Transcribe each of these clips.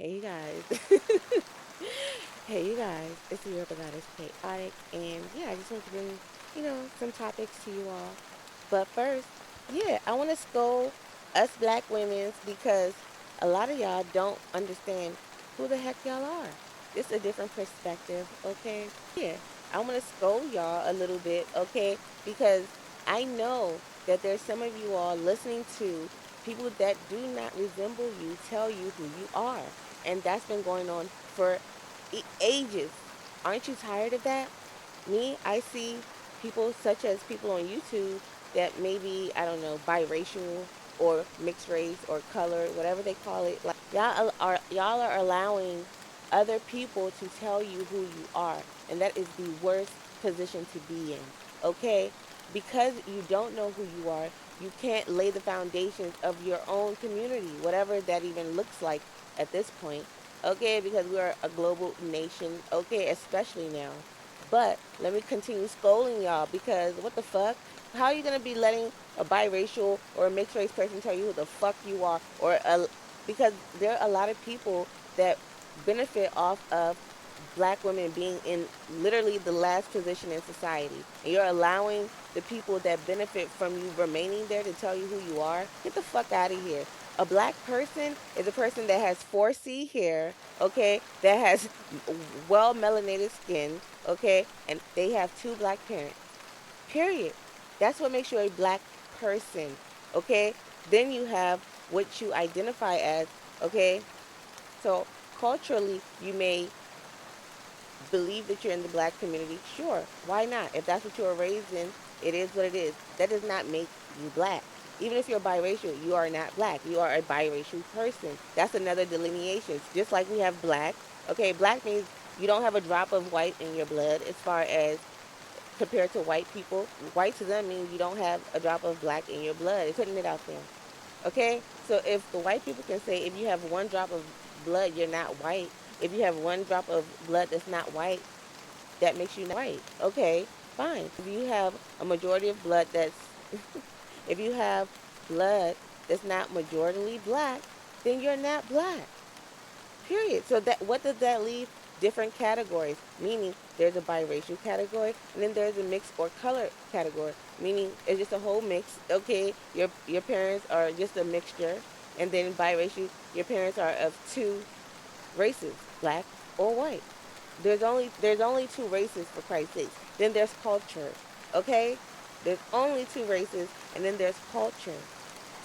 Hey you guys. Hey you guys. It's the Yoga Goddess Chaotic, and yeah, I just want to bring, some topics to you all. But first, yeah, I want to scold us black women because a lot of y'all don't understand who the heck y'all are. It's a different perspective, okay? Yeah, I want to scold y'all a little bit, okay? Because I know that there's some of you all listening to people that do not resemble you tell you who you are. And that's been going on for ages. Aren't you tired of that? Me, I see people such as people on YouTube that maybe, I don't know, biracial or mixed race or color, whatever they call it. Like y'all are allowing other people to tell you who you are, and that is the worst position to be in. Okay? Because you don't know who you are, you can't lay the foundations of your own community, whatever that even looks like at this point. Okay, because we're a global nation, okay, especially now. But let me continue scolding y'all because what the fuck? How are you gonna be letting a biracial or a mixed race person tell you who the fuck you are? Because there are a lot of people that benefit off of black women being in literally the last position in society. And you're allowing the people that benefit from you remaining there to tell you who you are? Get the fuck out of here. A black person is a person that has 4C hair, okay, that has well melanated skin, okay, and they have two black parents. Period. That's what makes you a black person, okay? Then you have what you identify as, okay? So culturally, you may believe that you're in the black community. Sure, why not? If that's what you were raised in, it is what it is. That does not make you black. Even if you're biracial, you are not black. You are a biracial person. That's another delineation. Just like we have black. Okay, black means you don't have a drop of white in your blood as far as compared to white people. White to them means you don't have a drop of black in your blood. It's putting it out there. Okay? So if the white people can say if you have one drop of blood, you're not white. If you have one drop of blood that's not white, that makes you not white. Okay, fine. If you have a majority of blood that's, if you have blood that's not majority black, then you're not black. Period. So that what does that leave? Different categories. Meaning there's a biracial category and then there's a mixed or color category. Meaning it's just a whole mix. Okay, your parents are just a mixture, and then biracial, your parents are of two races, black or white. There's only two races for Christ's sake. Then there's culture. Okay? There's only two races and then there's culture.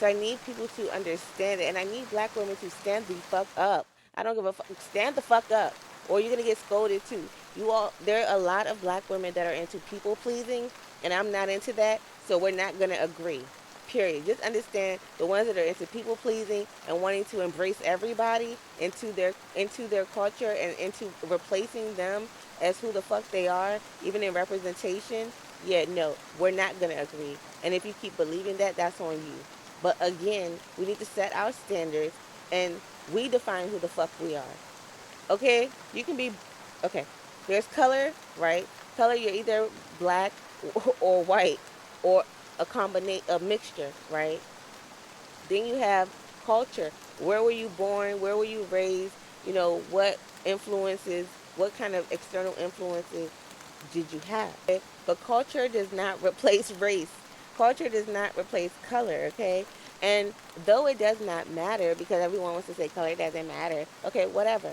So I need people to understand it, and I need black women to stand the fuck up. I don't give a fuck. Stand the fuck up, or you're gonna get scolded too. You all, there are a lot of black women that are into people pleasing, and I'm not into that. So we're not gonna agree. Period. Just understand the ones that are into people pleasing and wanting to embrace everybody into their culture and into replacing them as who the fuck they are, even in representation. Yeah, no, we're not gonna agree. And if you keep believing that, that's on you. But again, we need to set our standards and we define who the fuck we are. Okay? You can be okay. There's color, right? Color, you're either black or white or a mixture, right? Then you have culture. Where were you born? Where were you raised? What influences, what kind of external influences did you have? Okay? But culture does not replace race. Culture does not replace color, okay? And though it does not matter, because everyone wants to say color doesn't matter, okay, whatever.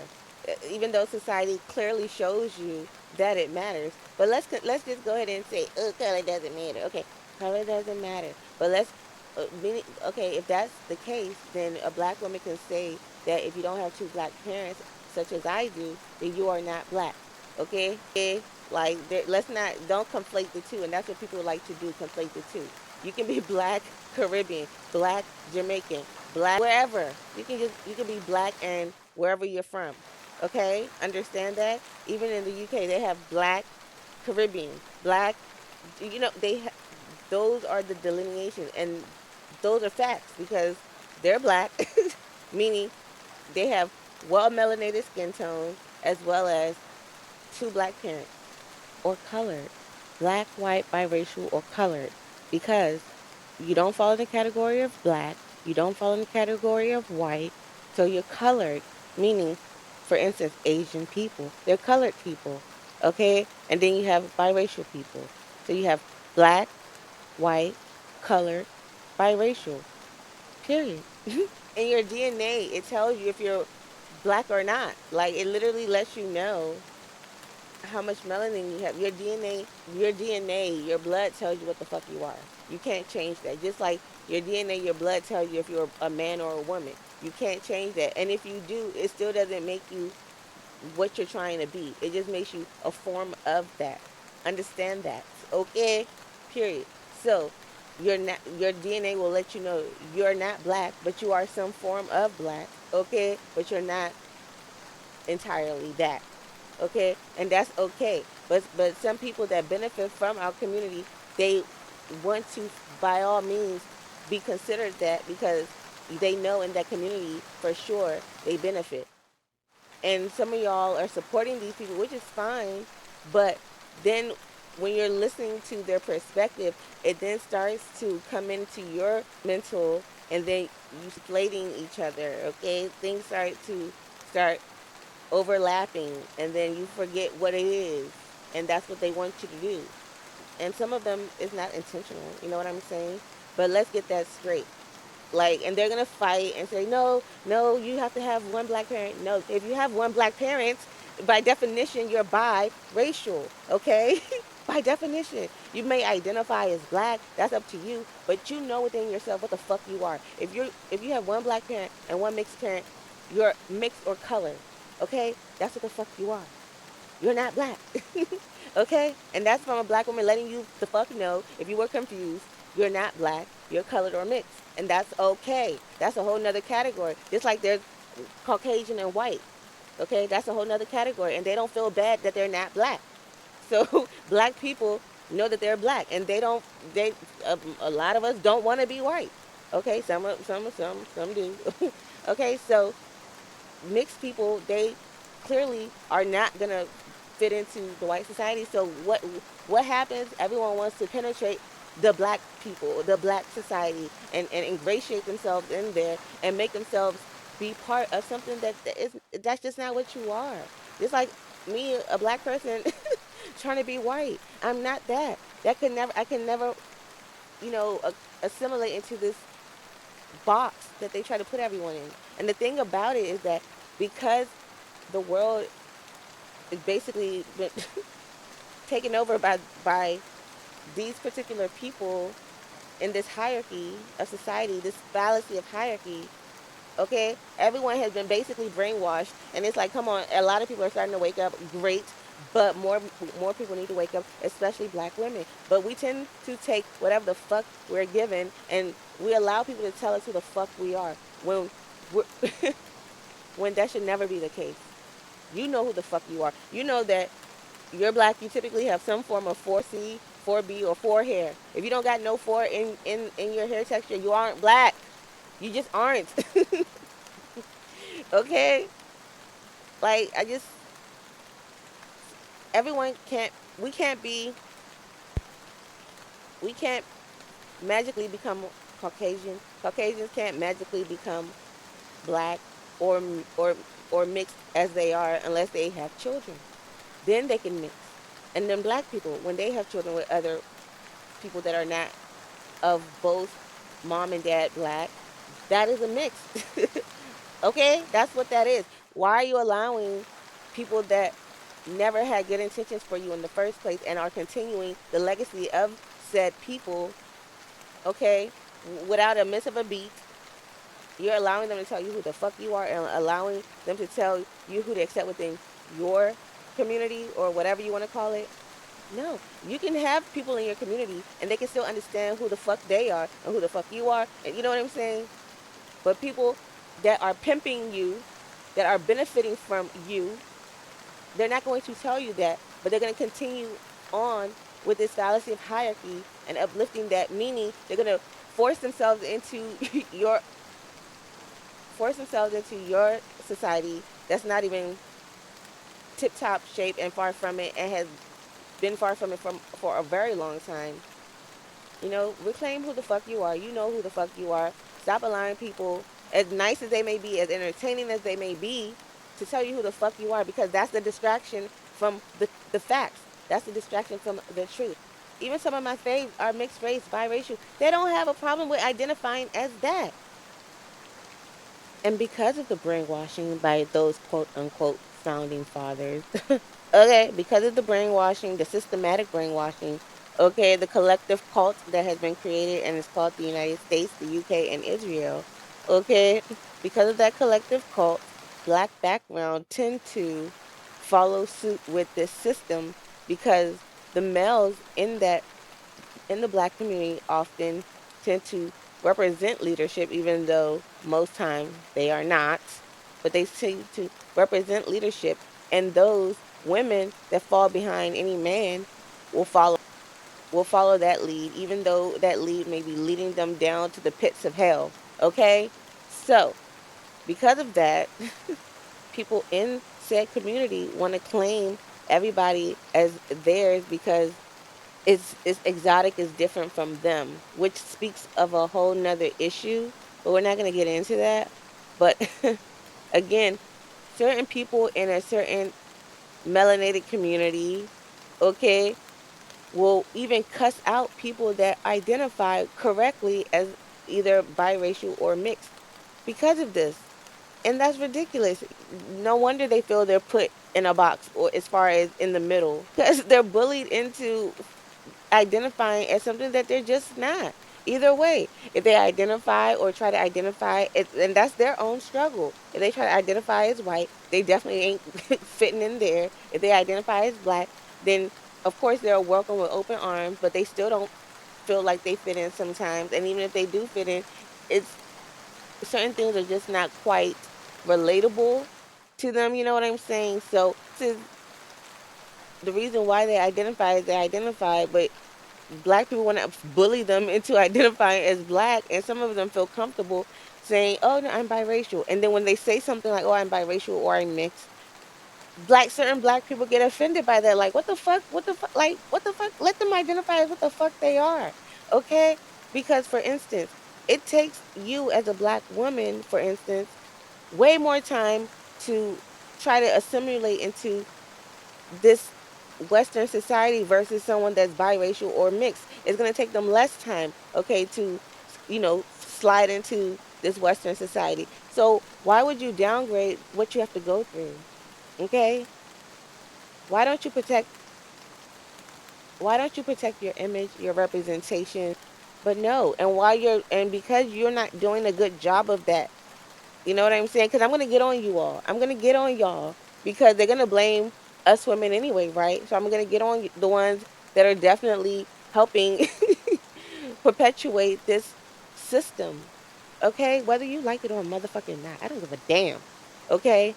Even though society clearly shows you that it matters, but let's just go ahead and say, oh, color doesn't matter. Okay, color doesn't matter. But okay, if that's the case, then a black woman can say that if you don't have two black parents, such as I do, then you are not black. Okay? Okay? Like, let's not, don't conflate the two. And that's what people like to do, conflate the two. You can be black Caribbean, black Jamaican, black wherever. You can be black and wherever you're from. Okay? Understand that? Even in the UK, they have black Caribbean, black, those are the delineations. And those are facts because they're black, meaning they have well melanated skin tone as well as two black parents or colored, black, white, biracial, or colored, because you don't fall in the category of black, you don't fall in the category of white, so you're colored. Meaning, for instance, Asian people, they're colored people, okay? And then you have biracial people. So you have black, white, colored, biracial, period. In your DNA, it tells you if you're black or not. Like, it literally lets you know how much melanin you have. Your blood tells you what the fuck you are. You can't change that. Just like your DNA, your blood tells you if you're a man or a woman. You can't change that. And if you do, it still doesn't make you what you're trying to be. It just makes you a form of that. Understand that. Okay? Period. So, your DNA will let you know you're not black, but you are some form of black, okay? But you're not entirely that. Okay? And that's okay. But some people that benefit from our community, they want to by all means be considered that because they know in that community for sure they benefit. And some of y'all are supporting these people, which is fine, but then when you're listening to their perspective, it then starts to come into your mental, and then you slating each other. Okay, things start overlapping, and then you forget what it is, and that's what they want you to do. And some of them is not intentional. You know what I'm saying? But let's get that straight. Like, and they're gonna fight and say, no, no, you have to have one black parent. No, if you have one black parent, by definition, you're biracial, okay? By definition, you may identify as black. That's up to you, but you know within yourself what the fuck you are. If you have one black parent and one mixed parent, you're mixed or colored, okay? That's what the fuck you are. You're not black. Okay? And that's from a black woman letting you the fuck know if you were confused, you're not black, you're colored or mixed. And that's okay. That's a whole nother category. Just like there's Caucasian and white. Okay? That's a whole nother category. And they don't feel bad that they're not black. So black people know that they're black. And they, a lot of us don't want to be white. Okay? Some do. Okay? So mixed people, they clearly are not gonna fit into the white society. So what happens? Everyone wants to penetrate the black people, the black society, and ingratiate themselves in there and make themselves be part of something that's just not what you are. Just like me, a black person, trying to be white. I'm not that. That could never. I can never, you know, assimilate into this box that they try to put everyone in. And the thing about it is that because the world is basically been taken over by these particular people in this hierarchy of society, this fallacy of hierarchy. Okay, everyone has been basically brainwashed, and it's like, come on, a lot of people are starting to wake up. Great, but more people need to wake up, especially black women. But we tend to take whatever the fuck we're given, and we allow people to tell us who the fuck we are when we're when that should never be the case. You know who the fuck you are. You know that you're black. You typically have some form of 4C, 4B, or 4 hair. If you don't got no 4 in your hair texture, you aren't black. You just aren't. Okay? Like, everyone can't, we can't be, we can't magically become Caucasian. Caucasians can't magically become black or, or, or mixed as they are unless they have children. Then they can mix. And then black people, when they have children with other people that are not of both mom and dad black, that is a mix. Okay? That's what that is. Why are you allowing people that never had good intentions for you in the first place and are continuing the legacy of said people, okay, without a miss of a beat? You're allowing them to tell you who the fuck you are and allowing them to tell you who to accept within your community or whatever you want to call it. No, you can have people in your community and they can still understand who the fuck they are and who the fuck you are. And you know what I'm saying? But people that are pimping you, that are benefiting from you, they're not going to tell you that, but they're going to continue on with this fallacy of hierarchy and uplifting that, meaning they're going to force themselves into your force themselves into your society that's not even tip top shape and far from it and has been far from it for a very long time. You know, reclaim who the fuck you are. You know who the fuck you are. Stop allowing people. as nice as they may be, as entertaining as they may be, to tell you who the fuck you are, because that's the distraction from the facts. That's the distraction from the truth. Even some of my faves are mixed race, biracial. They don't have a problem with identifying as that. And because of the brainwashing by those quote unquote founding fathers, okay, because of the brainwashing, the systematic brainwashing, okay, the collective cult that has been created and it's called the United States, the UK, and Israel, okay, because of that collective cult, black background tend to follow suit with this system because the males in the black community often tend to represent leadership, even though most times they are not, but they seem to represent leadership. And those women that fall behind any man will follow that lead, even though that lead may be leading them down to the pits of hell. Okay? So, because of that, people in said community want to claim everybody as theirs because it's exotic is different from them, which speaks of a whole nother issue, but we're not going to get into that. But again, certain people in a certain melanated community, okay, will even cuss out people that identify correctly as either biracial or mixed because of this. And that's ridiculous. No wonder they feel they're put in a box or as far as in the middle because they're bullied into identifying as something that they're just not. Either way, if they identify or try to identify it, and that's their own struggle. If they try to identify as white, they definitely ain't fitting in there. If they identify as black, then of course they're welcome with open arms, but they still don't feel like they fit in sometimes. And even if they do fit in, it's certain things are just not quite relatable to them. You know what I'm saying? So this is the reason why they identify as they identify, but black people want to bully them into identifying as black, and some of them feel comfortable saying, "Oh no, I'm biracial," and then when they say something like, "Oh, I'm biracial" or "I'm mixed," certain black people get offended by that. Like, what the fuck? What the fuck? Like, what the fuck? Let them identify as what the fuck they are, okay? Because, for instance, it takes you as a black woman, for instance, way more time to try to assimilate into this Western society versus someone that's biracial or mixed. It's going to take them less time, okay, to, slide into this Western society. So why would you downgrade what you have to go through? Okay? Why don't you protect why don't you protect your image, your representation? But no, and because you're not doing a good job of that. You know what I'm saying? Because I'm gonna get on you all. I'm gonna get on y'all because they're gonna blame us women anyway, right? So I'm gonna get on the ones that are definitely helping perpetuate this system. Okay, whether you like it or motherfucking not, I don't give a damn. Okay,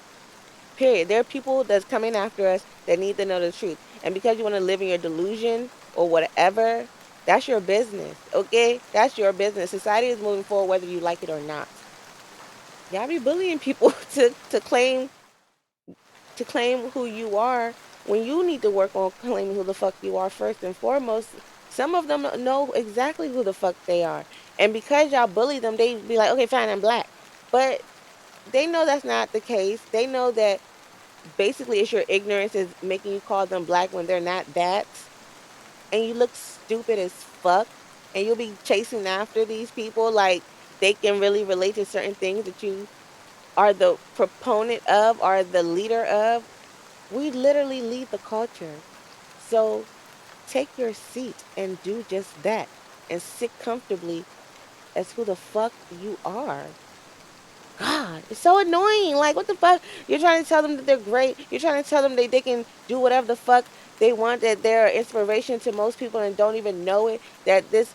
period. There are people that's coming after us that need to know the truth, and because you want to live in your delusion or whatever, that's your business. Okay, that's your business. Society is moving forward whether you like it or not. Y'all be bullying people to claim who you are when you need to work on claiming who the fuck you are first and foremost. Some of them know exactly who the fuck they are. And because y'all bully them, they be like, okay, fine, I'm black. But they know that's not the case. They know that basically it's your ignorance is making you call them black when they're not that. And you look stupid as fuck. And you'll be chasing after these people like they can really relate to certain things that you are the proponent of, are the leader of. We literally lead the culture. So take your seat and do just that and sit comfortably as who the fuck you are. God, it's so annoying. Like, what the fuck? You're trying to tell them that they're great. You're trying to tell them they can do whatever the fuck they want, that they're inspiration to most people and don't even know it. That this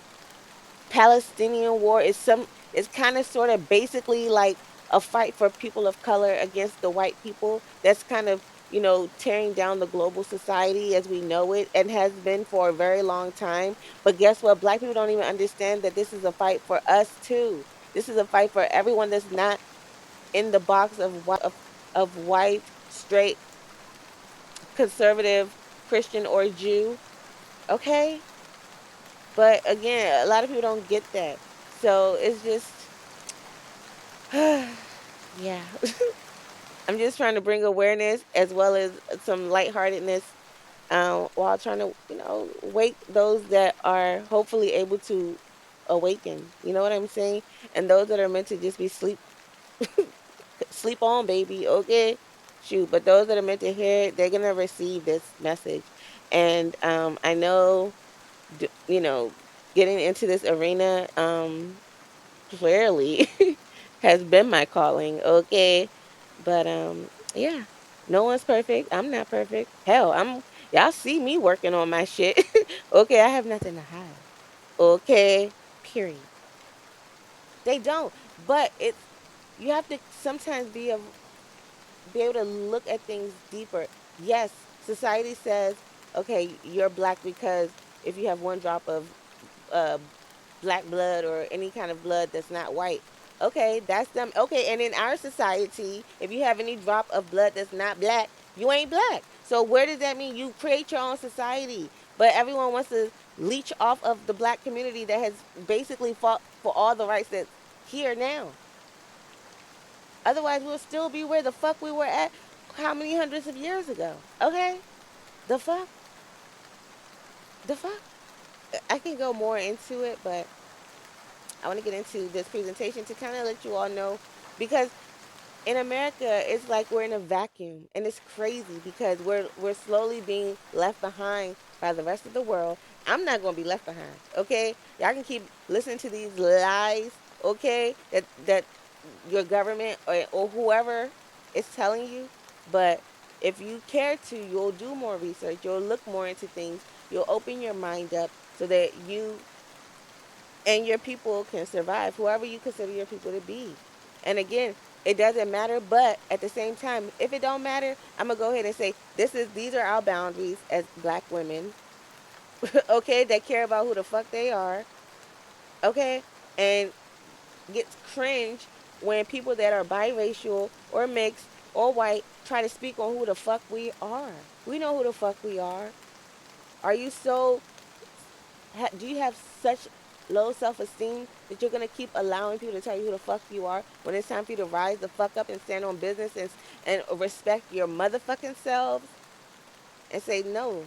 Palestinian war is kind of sort of basically like a fight for people of color against the white people. That's kind of, tearing down the global society as we know it and has been for a very long time. But guess what? Black people don't even understand that this is a fight for us too. This is a fight for everyone that's not in the box of white, straight, conservative, Christian or Jew. Okay? But again, a lot of people don't get that. So it's just Yeah. I'm just trying to bring awareness as well as some lightheartedness, while trying to, wake those that are hopefully able to awaken. You know what I'm saying? And those that are meant to just be sleep on, baby. Okay, shoot. But those that are meant to hear it, they're gonna receive this message. And I know, getting into this arena, clearly has been my calling. Okay, but yeah. No one's perfect. I'm not perfect. Hell, y'all see me working on my shit. Okay, I have nothing to hide. Okay, period. They don't. But you have to sometimes be able to look at things deeper. Yes, society says, okay, you're black because if you have one drop of uh, black blood or any kind of blood that's not white. Okay, that's them. Okay, and in our society, if you have any drop of blood that's not black, you ain't black. So where does that mean? You create your own society, but everyone wants to leech off of the black community that has basically fought for all the rights that's here now. Otherwise, we'll still be where the fuck we were at how many hundreds of years ago. Okay? The fuck? The fuck? I can go more into it, but I want to get into this presentation to kind of let you all know because in America, it's like we're in a vacuum, and it's crazy because we're slowly being left behind by the rest of the world. I'm not gonna be left behind. Okay, y'all can keep listening to these lies. Okay, that your government or whoever is telling you, but if you care to, you'll do more research. You'll look more into things. You'll open your mind up so that you and your people can survive, whoever you consider your people to be. And again, it doesn't matter, but at the same time, if it don't matter, I'm gonna go ahead and say these are our boundaries as black women, okay, that care about who the fuck they are, okay, and gets cringe when people that are biracial or mixed or white try to speak on who the fuck we are. We know who the fuck we are. Are you so do you have such low self-esteem that you're going to keep allowing people to tell you who the fuck you are when it's time for you to rise the fuck up and stand on business and respect your motherfucking selves and say no,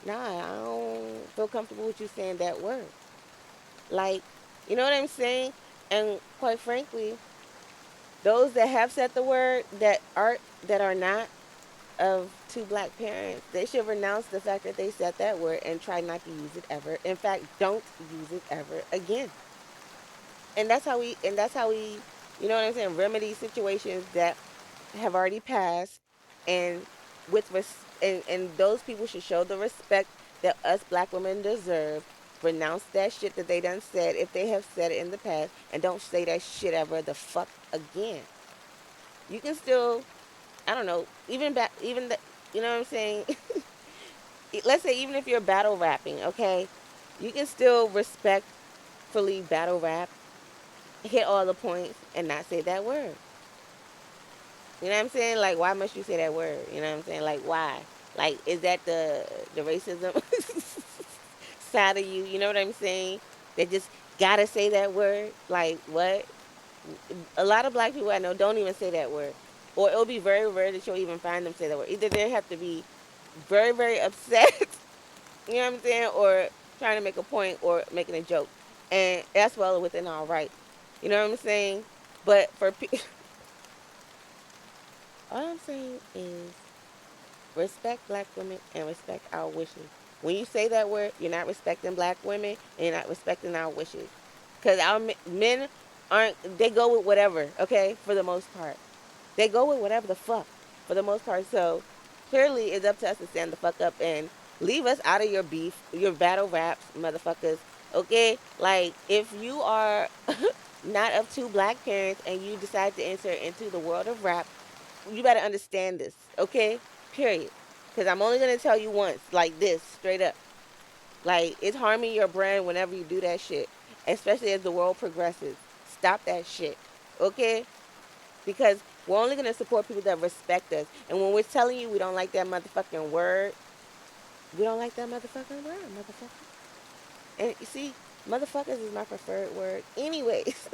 nah, I don't feel comfortable with you saying that word. Like, you know what I'm saying? And quite frankly, those that have said the word that are not of two black parents, they should renounce the fact that they said that word and try not to use it ever. In fact, don't use it ever again. And that's how we, you know what I'm saying, remedy situations that have already passed, and and those people should show the respect that us black women deserve. Renounce that shit that they done said if they have said it in the past, and don't say that shit ever the fuck again. You can still, I don't know, even back, even the, you know what I'm saying. Let's say even if you're battle rapping, okay, you can still respectfully battle rap, hit all the points, and not say that word. You know what I'm saying? Like, why must you say that word? You know what I'm saying? Like, why? Like, is that the racism side of you? You know what I'm saying? They just gotta say that word. Like, what? A lot of black people I know don't even say that word, or it'll be very rare that you'll even find them say that word. Either they have to be very, very upset. You know what I'm saying? Or trying to make a point or making a joke. And that's well within our rights. You know what I'm saying? But all I'm saying is respect black women and respect our wishes. When you say that word, you're not respecting black women and you're not respecting our wishes. Because our men aren't, they go with whatever, okay, for the most part. They go with whatever the fuck for the most part. So clearly, it's up to us to stand the fuck up and leave us out of your beef, your battle raps, motherfuckers. Okay, like if you are not of two black parents and you decide to enter into the world of rap, you better understand this. Okay, period. Because I'm only gonna tell you once, like this, straight up. Like it's harming your brand whenever you do that shit, especially as the world progresses. Stop that shit. Okay, because we're only going to support people that respect us. And when we're telling you we don't like that motherfucking word, we don't like that motherfucking word, motherfucker. And you see, motherfuckers is my preferred word, anyways.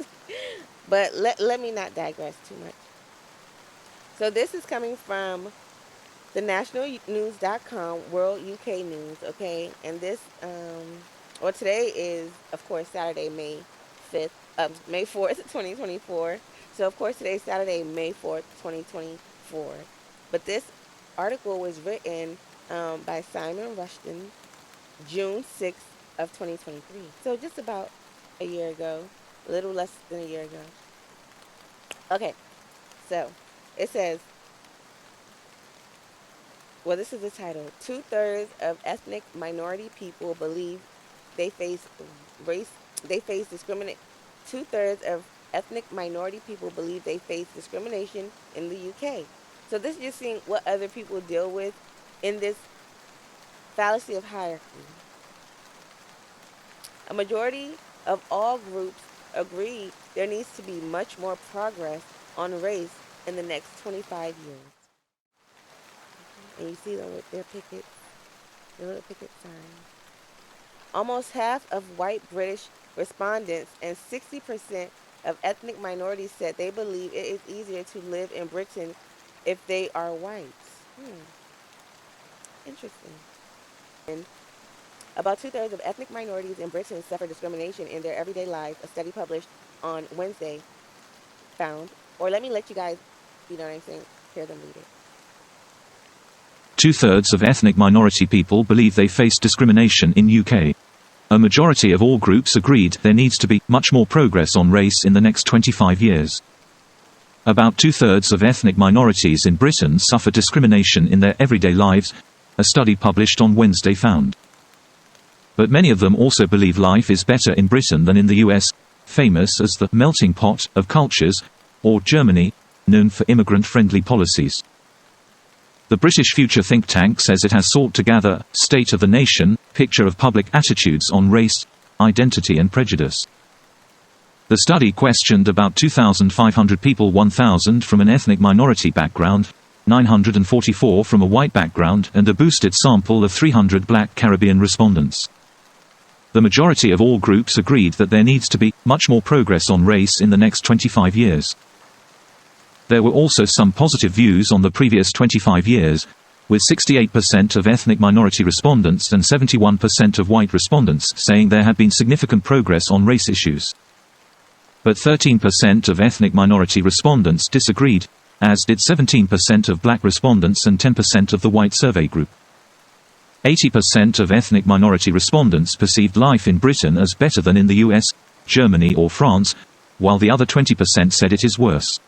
But let me not digress too much. So this is coming from the nationalnews.com, World UK News, okay? And this, well, today is, of course, Saturday, May 4th, 2024. So, of course, today's Saturday, May 4th, 2024. But this article was written by Simon Rushton, June 6th of 2023. So, just about a year ago, a little less than a year ago. Okay, so it says, well, this is the title. Two-thirds of ethnic minority people believe they face race. They face discriminate. Two-thirds of ethnic minority people believe they face discrimination in the UK. So this is just seeing what other people deal with in this fallacy of hierarchy. A majority of all groups agree there needs to be much more progress on race in the next 25 years. And you see them with their little picket signs. Almost half of white British respondents and 60% of ethnic minorities said they believe it is easier to live in Britain if they are whites. Interesting. And about two-thirds of ethnic minorities in Britain suffer discrimination in their everyday lives, a study published on Wednesday found. Or let me let you guys, you know what I'm saying, hear them read it. Two-thirds of ethnic minority people believe they face discrimination in UK. A majority of all groups agreed there needs to be much more progress on race in the next 25 years. About two-thirds of ethnic minorities in Britain suffer discrimination in their everyday lives, a study published on Wednesday found. But many of them also believe life is better in Britain than in the US, famous as the melting pot of cultures, or Germany, known for immigrant-friendly policies. The British Future think tank says it has sought to gather state of the nation picture of public attitudes on race, identity and prejudice. The study questioned about 2,500 people, 1,000 from an ethnic minority background, 944 from a white background, and a boosted sample of 300 black Caribbean respondents. The majority of all groups agreed that there needs to be much more progress on race in the next 25 years. There were also some positive views on the previous 25 years, with 68% of ethnic minority respondents and 71% of white respondents saying there had been significant progress on race issues. But 13% of ethnic minority respondents disagreed, as did 17% of black respondents and 10% of the white survey group. 80% of ethnic minority respondents perceived life in Britain as better than in the US, Germany or France, while the other 20% said it is worse.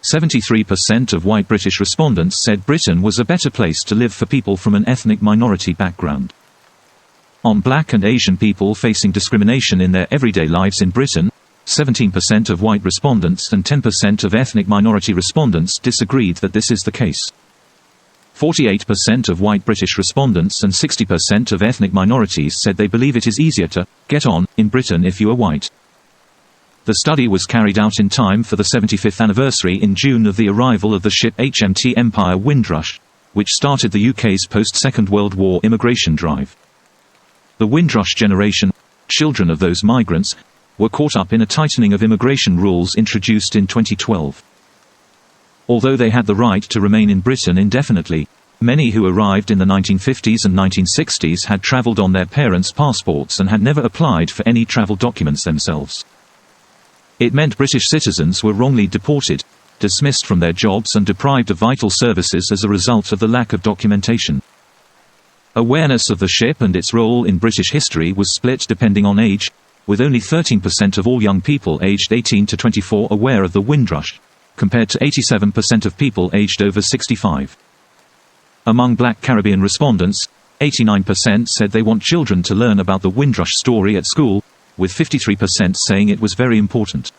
73% of white British respondents said Britain was a better place to live for people from an ethnic minority background. On black and Asian people facing discrimination in their everyday lives in Britain, 17% of white respondents and 10% of ethnic minority respondents disagreed that this is the case. 48% of white British respondents and 60% of ethnic minorities said they believe it is easier to get on in Britain if you are white. The study was carried out in time for the 75th anniversary in June of the arrival of the ship HMT Empire Windrush, which started the UK's post-Second World War immigration drive. The Windrush generation, children of those migrants, were caught up in a tightening of immigration rules introduced in 2012. Although they had the right to remain in Britain indefinitely, many who arrived in the 1950s and 1960s had travelled on their parents' passports and had never applied for any travel documents themselves. It meant British citizens were wrongly deported, dismissed from their jobs and deprived of vital services as a result of the lack of documentation. Awareness of the ship and its role in British history was split depending on age, with only 13% of all young people aged 18 to 24 aware of the Windrush, compared to 87% of people aged over 65. Among black Caribbean respondents, 89% said they want children to learn about the Windrush story at school, with 53% saying it was very important.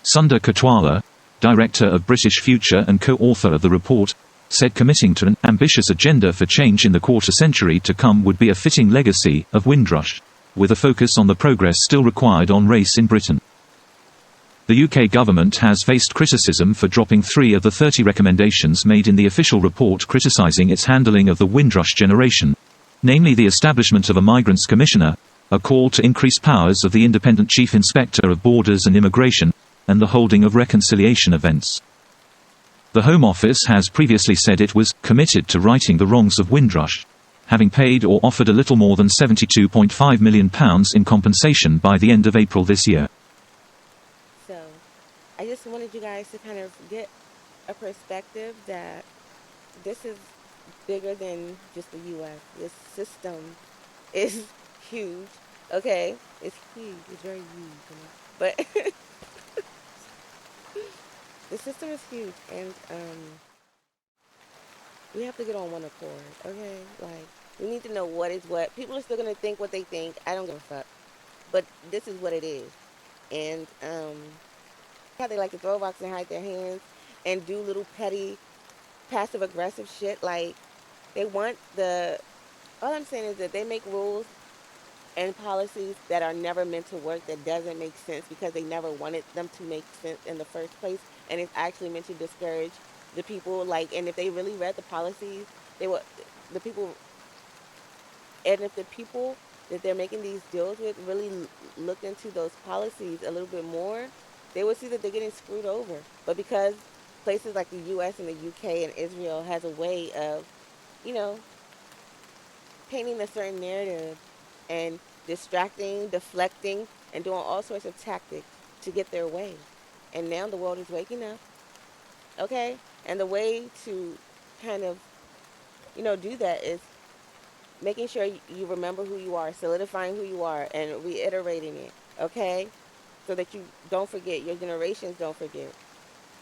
Sundar Katwala, director of British Future and co-author of the report, said committing to an ambitious agenda for change in the quarter century to come would be a fitting legacy of Windrush, with a focus on the progress still required on race in Britain. The UK government has faced criticism for dropping 3 of the 30 recommendations made in the official report criticising its handling of the Windrush generation, namely the establishment of a Migrants Commissioner, a call to increase powers of the independent Chief Inspector of Borders and Immigration, and the holding of reconciliation events. The Home Office has previously said it was committed to righting the wrongs of Windrush, having paid or offered a little more than £72.5 million in compensation by the end of April this year. So I just wanted you guys to kind of get a perspective that this is bigger than just the US. This system is huge. Okay? It's huge. It's very huge. But the system is huge, and we have to get on one accord. Okay? Like, we need to know what is what. People are still gonna think what they think. I don't give a fuck. But this is what it is. And how they like to throw rocks and hide their hands and do little petty passive aggressive shit. Like, they want the all I'm saying is that they make rules and policies that are never meant to work, that doesn't make sense because they never wanted them to make sense in the first place, and it's actually meant to discourage the people. Like, and if they really read the policies, they would the people and if the people that they're making these deals with really looked into those policies a little bit more, they would see that they're getting screwed over. But because places like the US and the UK and Israel has a way of, you know, painting a certain narrative and distracting, deflecting, and doing all sorts of tactics to get their way. And now the world is waking up, okay? And the way to kind of, do that is making sure you remember who you are, solidifying who you are, and reiterating it, okay? So that you don't forget, your generations don't forget,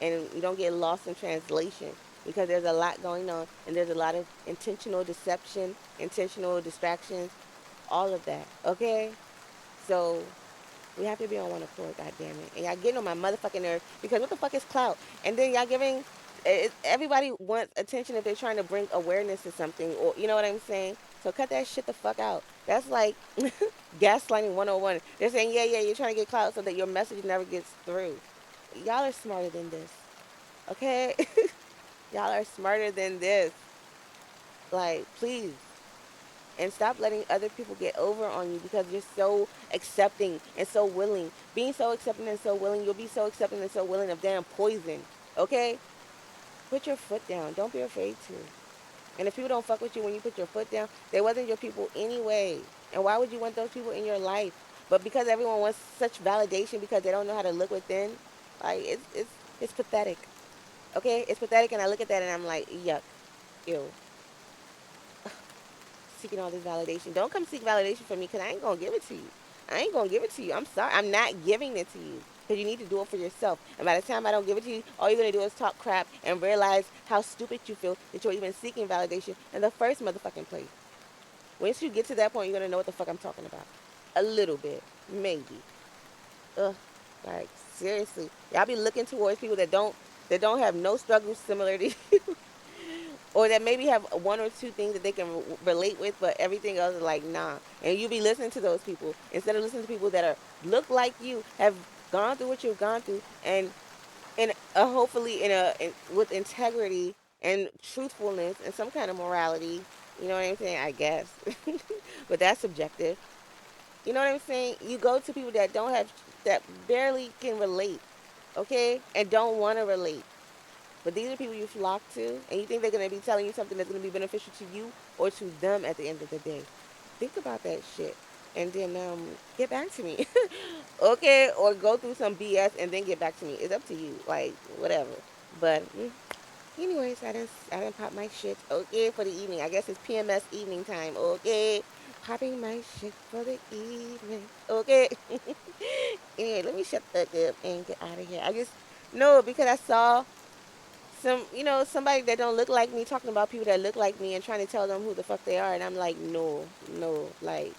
and you don't get lost in translation because there's a lot going on, and there's a lot of intentional deception, intentional distractions, all of that, okay? So we have to be on one accord, goddamn it. And y'all getting on my motherfucking nerves because what the fuck is clout? And then y'all giving everybody wants attention if they're trying to bring awareness to something, or you know what I'm saying. So cut that shit the fuck out. That's like gaslighting 101. They're saying, yeah, yeah, you're trying to get clout so that your message never gets through. Y'all are smarter than this, okay? Y'all are smarter than this. Like, please. And stop letting other people get over on you because you're so accepting and so willing. Being so accepting and so willing, you'll be so accepting and so willing of damn poison. Okay? Put your foot down. Don't be afraid to. And if people don't fuck with you when you put your foot down, they wasn't your people anyway. And why would you want those people in your life? But because everyone wants such validation because they don't know how to look within, like it's pathetic. Okay? It's pathetic, and I look at that and I'm like, yuck, ew. Seeking all this validation. Don't come seek validation from me because I ain't gonna give it to you. I ain't gonna give it to you. I'm sorry. I'm not giving it to you because you need to do it for yourself. And by the time I don't give it to you, all you're gonna do is talk crap and realize how stupid you feel that you're even seeking validation in the first motherfucking place. Once you get to that point, you're gonna know what the fuck I'm talking about. A little bit, maybe. Ugh, like seriously, y'all be looking towards people that don't have no struggles similar to you, or that maybe have one or two things that they can relate with, but everything else is like nah. And you be listening to those people instead of listening to people that are look like you, have gone through what you've gone through, and hopefully with integrity and truthfulness and some kind of morality. You know what I'm saying? I guess, but that's subjective. You know what I'm saying? You go to people that don't have that barely can relate, okay, and don't want to relate. But these are people you flock to, and you think they're going to be telling you something that's going to be beneficial to you or to them at the end of the day. Think about that shit. And then get back to me. Okay? Or go through some BS and then get back to me. It's up to you. Like, whatever. But, anyways, I didn't pop my shit. Okay, for the evening. I guess it's PMS evening time. Okay? Popping my shit for the evening. Okay? Anyway, let me shut that up and get out of here. I just, no, because I saw somebody that don't look like me talking about people that look like me and trying to tell them who the fuck they are, and I'm like, no, no, like,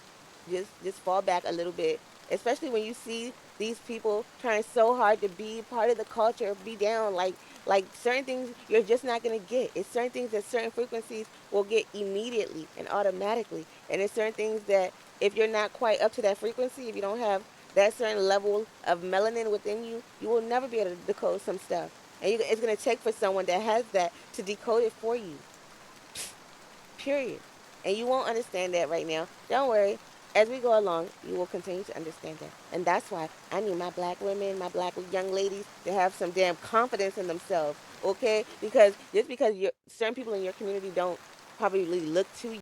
just fall back a little bit, especially when you see these people trying so hard to be part of the culture, be down, like certain things you're just not gonna get. It's certain things that certain frequencies will get immediately and automatically, and it's certain things that if you're not quite up to that frequency, if you don't have that certain level of melanin within you, you will never be able to decode some stuff. And it's going to take for someone that has that to decode it for you. Period. And you won't understand that right now. Don't worry. as we go along, you will continue to understand that. And that's why I need my black women, my black young ladies to have some damn confidence in themselves, okay? Because just because certain people in your community don't probably look to